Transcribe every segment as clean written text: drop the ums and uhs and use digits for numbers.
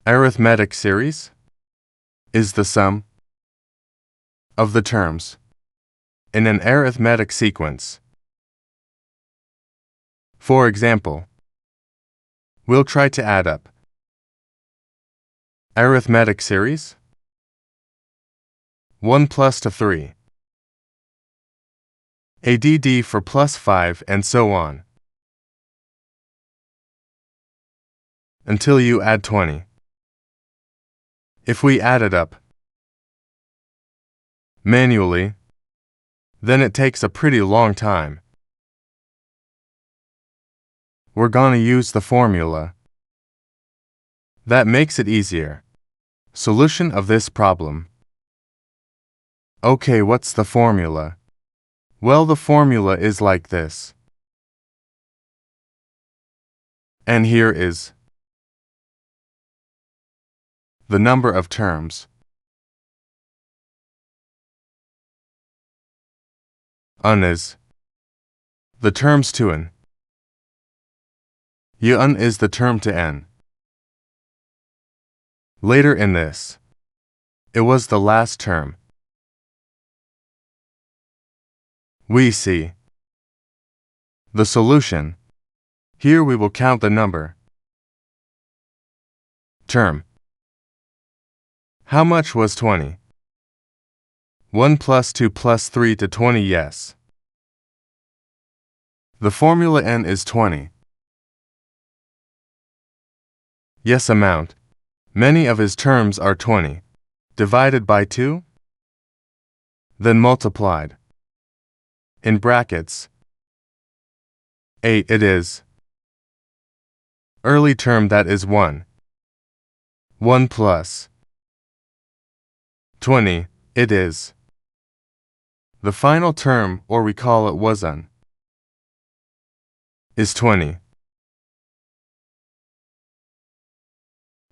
Arithmetic series is the sum of the terms in an arithmetic sequence. For example, we'll try to add up arithmetic series 1 plus to 3, ADD for plus 5, and so on, until you add 20. If we add it up manually, then it takes a pretty long time. We're gonna use the formula. That makes it easier. Solution of this problem. Okay, what's the formula? Well, the formula is like this. And here is the number of terms. Un is the terms to n. Un is the term to n. Later in this, it was the last term. We see the solution. Here we will count the number. Term. How much was 20? 1 plus 2 plus 3 to 20, yes. The formula n is 20. Yes, amount. Many of his terms are 20. Divided by 2? Then multiplied. In brackets. 8 it is. Early term, that is 1. 1 plus 20, it is. The final term, or we call it was un, is 20.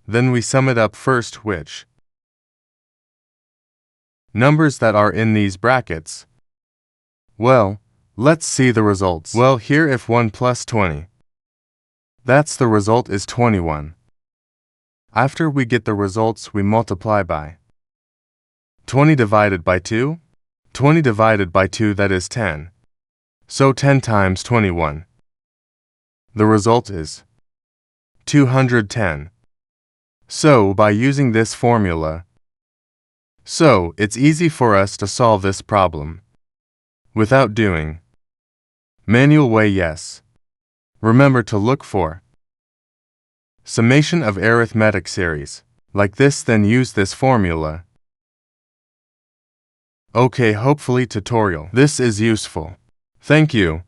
Then we sum it up first, which numbers that are in these brackets. Well, let's see the results. Well, here if 1 plus 20, that's the result is 21. After we get the results, we multiply by 20 divided by 2? 20 divided by 2, that is 10. So 10 times 21. The result is 210. So, by using this formula, it's easy for us to solve this problem without doing manual way, yes. Remember to look for summation of arithmetic series like this, then use this formula. Okay, hopefully tutorial this is useful. Thank you.